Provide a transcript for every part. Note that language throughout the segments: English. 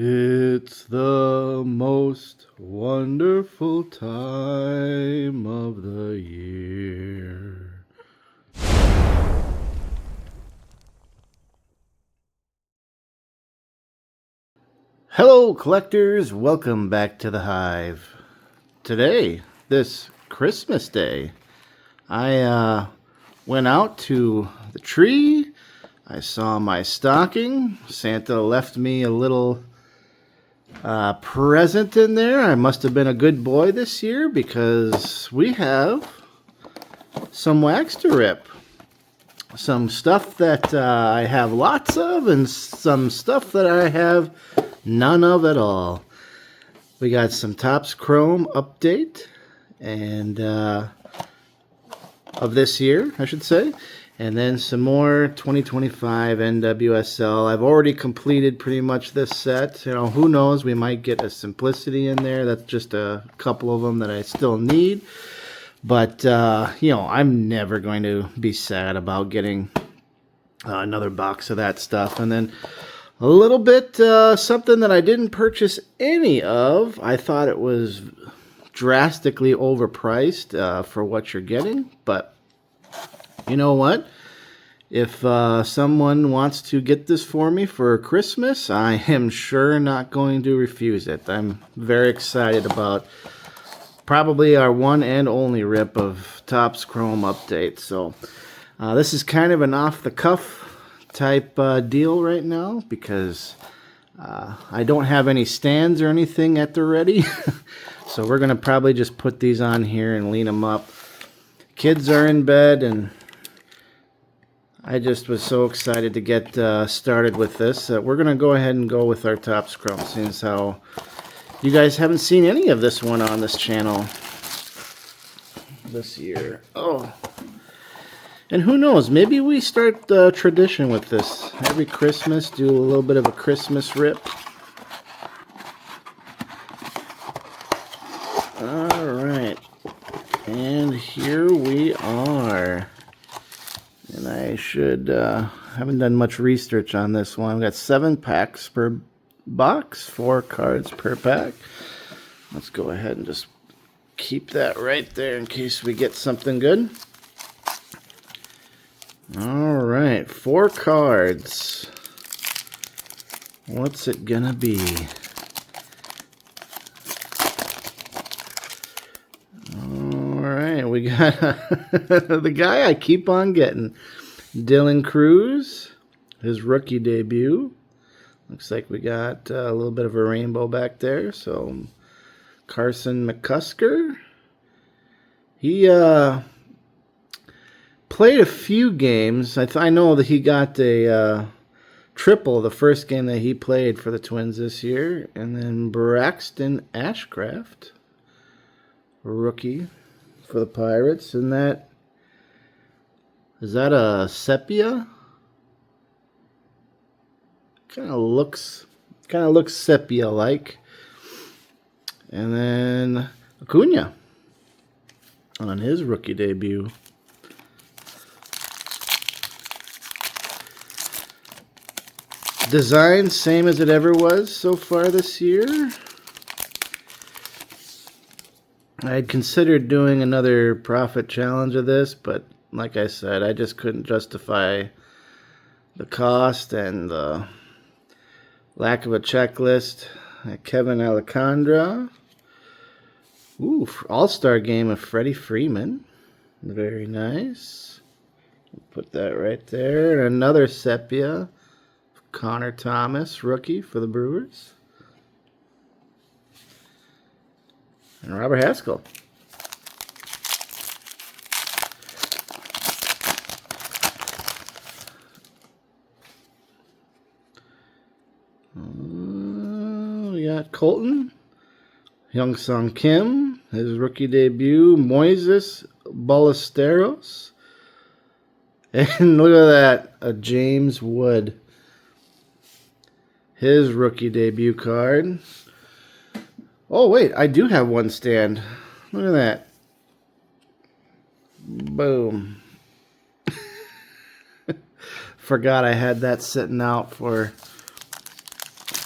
It's the most wonderful time of the year. Hello, collectors. Welcome back to the Hive. Today, this Christmas Day, I went out to the tree. I saw my stocking. Santa left me a little present in there. I must have been a good boy this year because we have some wax to rip. Some stuff that I have lots of and some stuff that I have none of at all. We got some Topps Chrome update and of this year, I should say. And then some more 2025 NWSL. I've already completed pretty much this set. You know, who knows? We might get a Simplicity in there. That's just a couple of them that I still need. But, you know, I'm never going to be sad about getting another box of that stuff. And then a little bit something that I didn't purchase any of. I thought it was drastically overpriced for what you're getting. But you know what? If someone wants to get this for me for Christmas, I am sure not going to refuse it. I'm very excited about probably our one and only rip of Topps Chrome update. So this is kind of an off-the-cuff type deal right now because I don't have any stands or anything at the ready. So we're going to probably just put these on here and lean them up. Kids are in bed and I just was so excited to get started with this. We're going to go ahead and go with our Topps Chrome, since how you guys haven't seen any of this one on this channel this year. Oh, and who knows, maybe we start the tradition with this. Every Christmas, do a little bit of a Christmas rip. Alright, and here we are. And I should, haven't done much research on this one. I've got 7 packs per box, 4 cards per pack. Let's go ahead and just keep that right there in case we get something good. Alright, 4 cards. What's it gonna be? Alright, we got the guy I keep on getting. Dylan Cruz, his rookie debut. Looks like we got a little bit of a rainbow back there. So, Carson McCusker. He played a few games. I know that he got a triple the first game that he played for the Twins this year. And then Braxton Ashcraft, rookie for the Pirates. And that, is that a sepia? Kind of looks sepia-like. And then Acuna on his rookie debut. Design same as it ever was so far this year. I had considered doing another profit challenge of this, but like I said, I just couldn't justify the cost and the lack of a checklist. Kevin Alejandra. Ooh, all-star game of Freddie Freeman. Very nice. Put that right there. And another sepia. Connor Thomas, rookie for the Brewers. And Robert Haskell. We got Colton, Young-Sung Kim, his rookie debut, Moises Ballesteros, and look at that, a James Wood, his rookie debut card. Oh wait, I do have one stand. Look at that. Boom. Forgot I had that sitting out for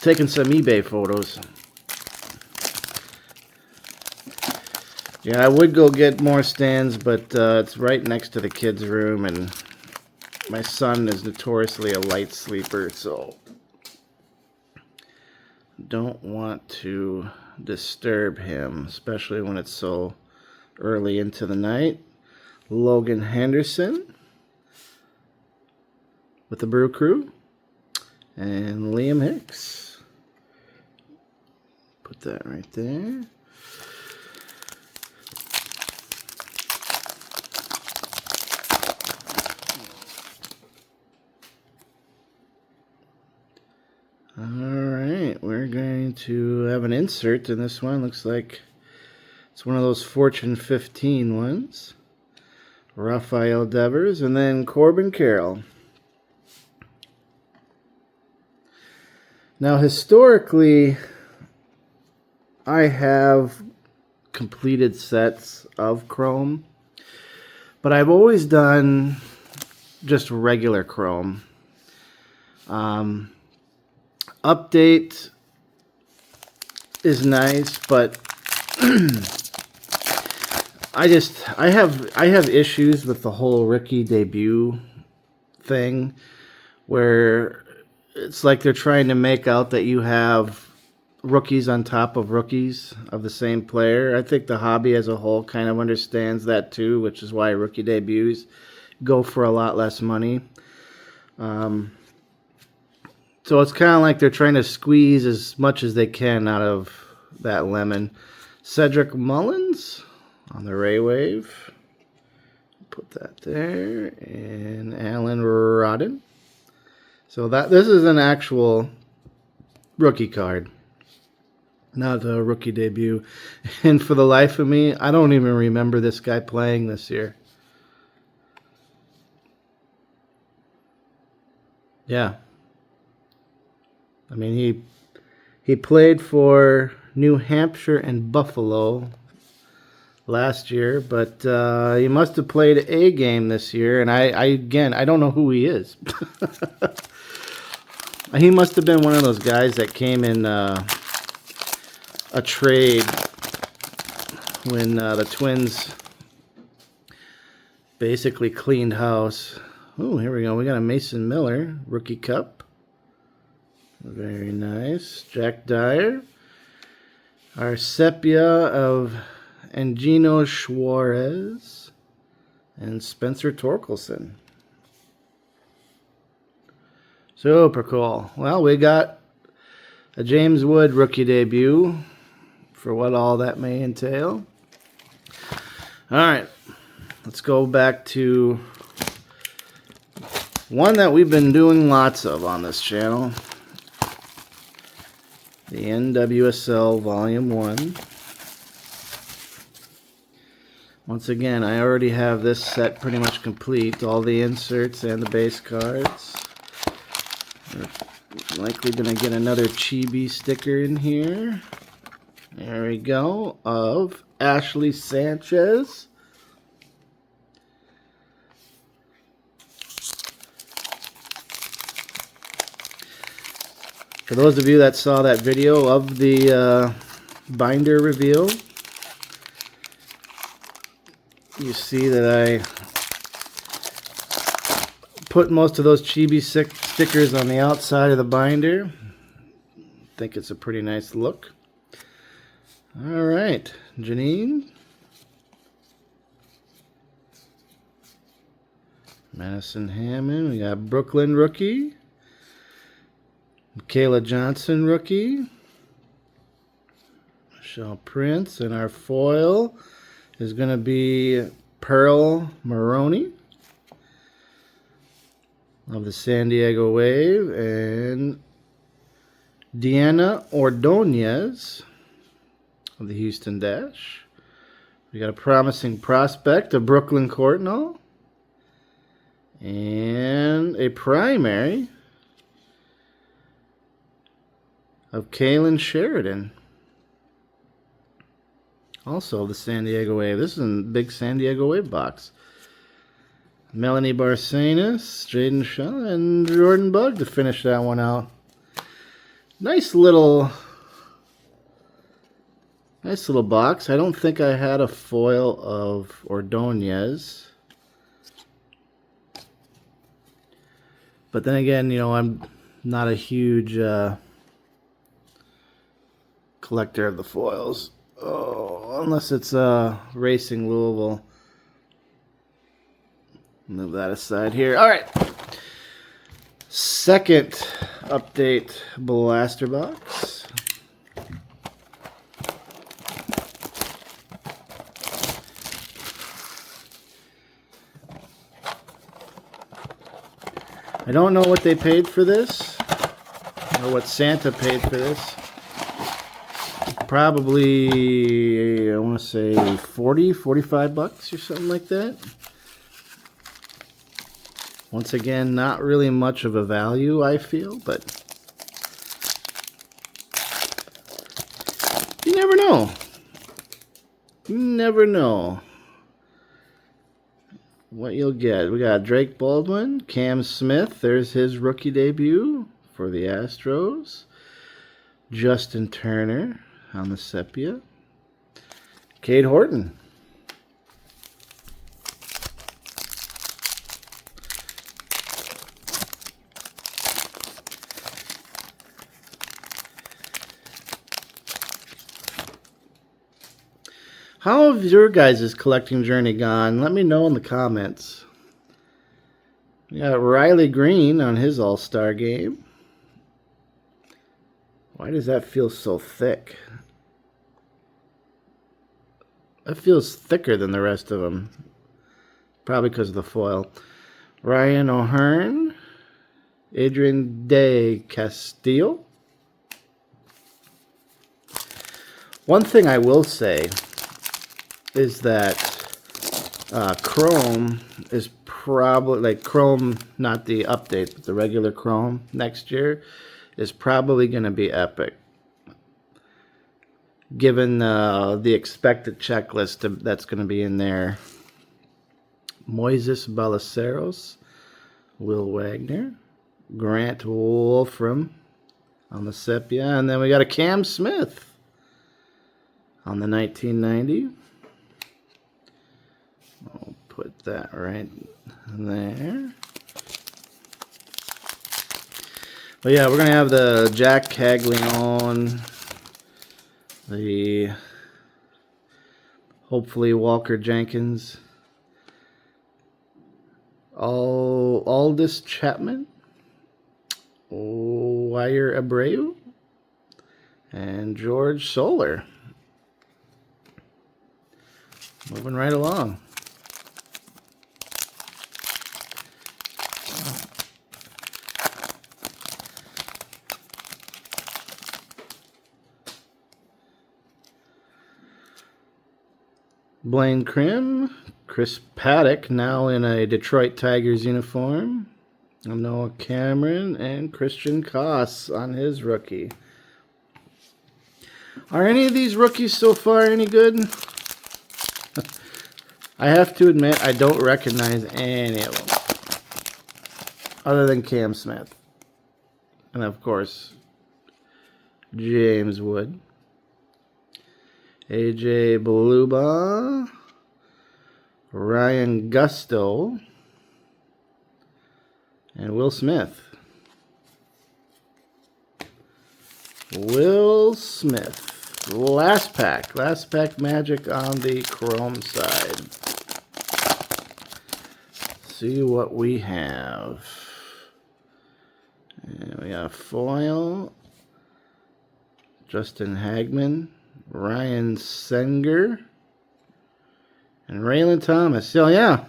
taking some eBay photos. Yeah, I would go get more stands, but it's right next to the kids' room, and my son is notoriously a light sleeper, so don't want to disturb him, especially when it's so early into the night. Logan Henderson with the Brew Crew, and Liam Hicks. Put that right there. Alright, we're going to have an insert in this one. Looks like it's one of those Fortune 15 ones. Rafael Devers, and then Corbin Carroll. Now, historically, I have completed sets of Chrome, but I've always done just regular Chrome. Update is nice, but I have issues with the whole rookie debut thing, where it's like they're trying to make out that you have rookies on top of rookies of the same player. I think the hobby as a whole kind of understands that too, which is why rookie debuts go for a lot less money. So it's kind of like they're trying to squeeze as much as they can out of that lemon. Cedric Mullins on the Ray Wave. Put that there. And Alan Rodden. So this is an actual rookie card, not a rookie debut. And for the life of me, I don't even remember this guy playing this year. Yeah. I mean, he played for New Hampshire and Buffalo last year, but he must have played a game this year. And I don't know who he is. He must have been one of those guys that came in a trade when the Twins basically cleaned house. Oh, here we go. We got a Mason Miller rookie cup. Very nice. Jack Dyer. Our sepia of Angino Suarez and Spencer Torkelson. Super cool. Well, we got a James Wood rookie debut, for what all that may entail. All right, let's go back to one that we've been doing lots of on this channel. The NWSL Volume 1. Once again, I already have this set pretty much complete. All the inserts and the base cards. We're likely going to get another chibi sticker in here. There we go. Of Ashley Sanchez. For those of you that saw that video of the binder reveal, you see that I put most of those chibi stickers on the outside of the binder. I think it's a pretty nice look. All right, Janine. Madison Hammond. We got Brooklyn rookie. Michaela Johnson rookie. Michelle Prince. And our foil is going to be Pearl Maroney of the San Diego Wave. And Deanna Ordonez of the Houston Dash. We got a promising prospect of Brooklyn Courtnall. And a primary of Kaylin Sheridan. Also the San Diego Wave. This is a big San Diego Wave box. Melanie Barcenas, Jaden Shaw, and Jordan Bug to finish that one out. Nice little box. I don't think I had a foil of Ordonez. But then again, you know, I'm not a huge collector of the foils. Oh, unless it's Racing Louisville. Move that aside here. All right. Second update blaster box. I don't know what they paid for this, or what Santa paid for this. Probably, I want to say 40, 45 bucks or something like that. Once again, not really much of a value, I feel, but you never know. You never know what you'll get. We got Drake Baldwin, Cam Smith, there's his rookie debut for the Astros. Justin Turner on the sepia. Cade Horton. How have your guys' collecting journey gone? Let me know in the comments. We got Riley Green on his All-Star game. Why does that feel so thick? That feels thicker than the rest of them. Probably because of the foil. Ryan O'Hearn. Adrian De Castillo. One thing I will say is that Chrome is probably, like Chrome, not the update, but the regular Chrome next year is probably going to be epic. Given the expected checklist that's going to be in there. Moises Ballesteros, Will Wagner, Grant Wolfram on the sepia, and then we got a Cam Smith on the 1990. I'll put that right there. But yeah, we're going to have the Jack Caglione, the hopefully Walker Jenkins, Aldis Chapman, Wire Abreu, and George Soler. Moving right along. Blaine Krim, Chris Paddock, now in a Detroit Tigers uniform. Noah Cameron and Christian Koss on his rookie. Are any of these rookies so far any good? I have to admit, I don't recognize any of them. Other than Cam Smith. And of course, James Wood. AJ Baluba, Ryan Gusto, and Will Smith. Will Smith. Last pack magic on the Chrome side. See what we have. And we got a foil. Justin Hagman. Ryan Senger and Raylan Thomas. So yeah,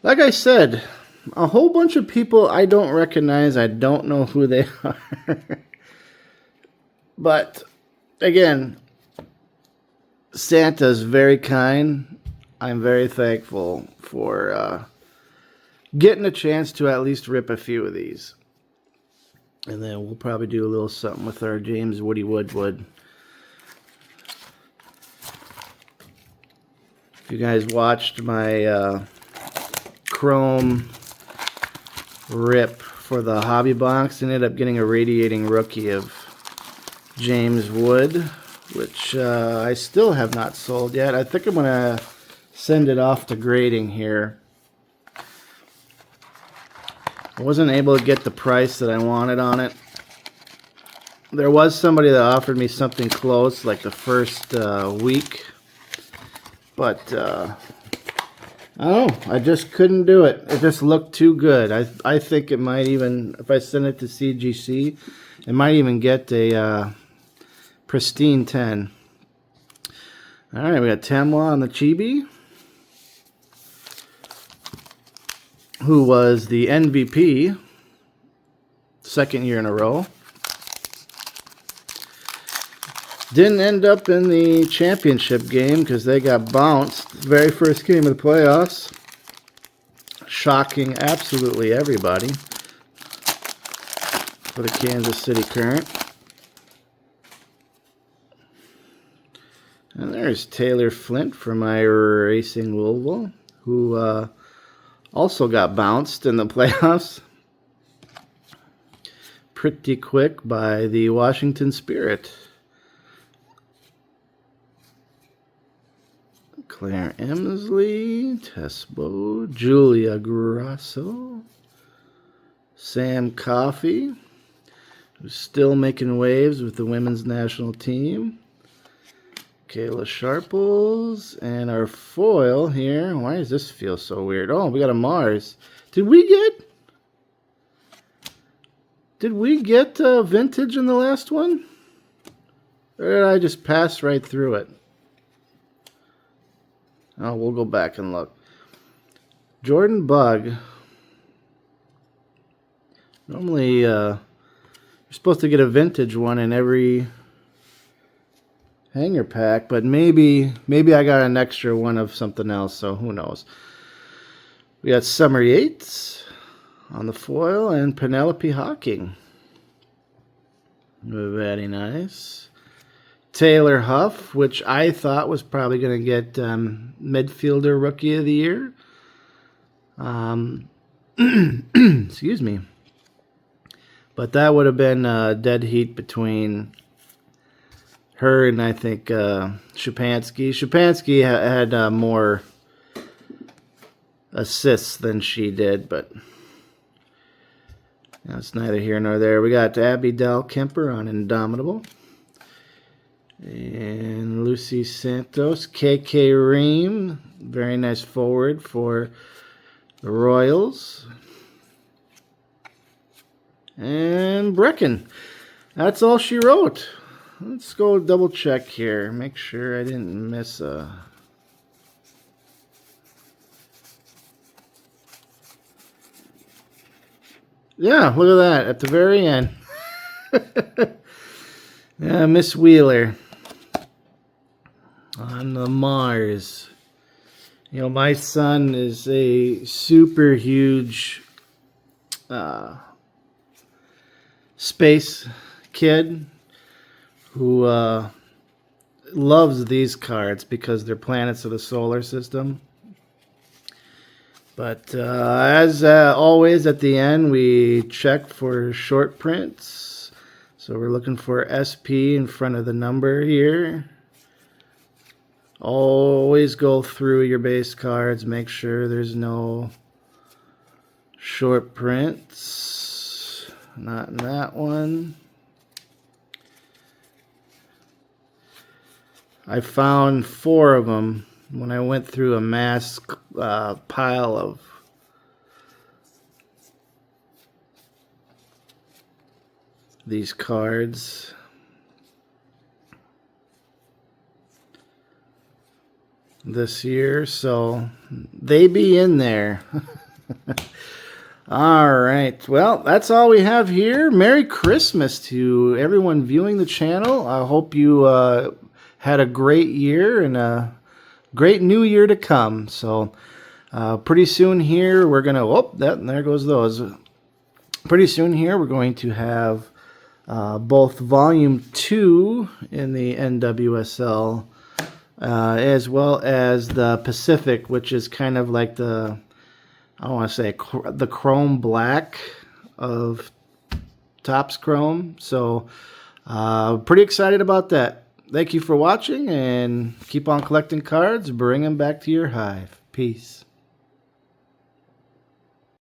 like I said, a whole bunch of people I don't recognize. I don't know who they are. But again, Santa's very kind. I'm very thankful for getting a chance to at least rip a few of these. And then we'll probably do a little something with our James Woody Woodwood. You guys watched my Chrome rip for the hobby box, ended up getting a radiating rookie of James Wood, which I still have not sold yet. I think I'm going to send it off to grading here. I wasn't able to get the price that I wanted on it. There was somebody that offered me something close, like the first week. But, I don't know. I just couldn't do it. It just looked too good. I think it might even, if I send it to CGC, it might even get a pristine 10. All right, we got Tamwa on the Chibi, who was the MVP second year in a row. Didn't end up in the championship game because they got bounced the very first game of the playoffs, shocking absolutely everybody for the Kansas City Current. And there's Taylor Flint from my Racing Louisville, who also got bounced in the playoffs pretty quick by the Washington Spirit. Claire Emsley, Tesbo, Julia Grasso, Sam Coffey, who's still making waves with the women's national team, Kayla Sharples, and our foil here. Why does this feel so weird? Oh, we got a Mars. Did we get vintage in the last one? Or did I just pass right through it? Oh, we'll go back and look. Jordan Bug. Normally, you're supposed to get a vintage one in every hanger pack, but maybe I got an extra one of something else, so who knows. We got Summer Yates on the foil and Penelope Hawking. Very nice. Taylor Huff, which I thought was probably going to get midfielder rookie of the year. Excuse me. But that would have been dead heat between her and I think Shapansky. Shapansky had more assists than she did, but it's neither here nor there. We got Abby Dell Kemper on Indomitable. And Lucy Santos, KK Ream, very nice forward for the Royals. And Brecken. That's all she wrote. Let's go double check here. Make sure I didn't miss a... Yeah, look at that at the very end. Yeah, Miss Wheeler on the Mars. You know, my son is a super huge space kid who loves these cards because they're planets of the solar system. But as always at the end, we check for short prints. So we're looking for SP in front of the number here. Always go through your base cards. Make sure there's no short prints. Not in that one. I found 4 of them when I went through a mass pile of these cards. This year, so they be in there. All right, well, that's all we have here. Merry Christmas to everyone viewing the channel. I hope you had a great year and a great new year to come. So pretty soon here we're gonna there goes those. Pretty soon here we're going to have both volume 2 in the NWSL as well as the Pacific, which is kind of like the, I don't want to say the chrome black of Topps Chrome. So Pretty excited about that. Thank you for watching, and keep on collecting cards. Bring them back to your hive. Peace.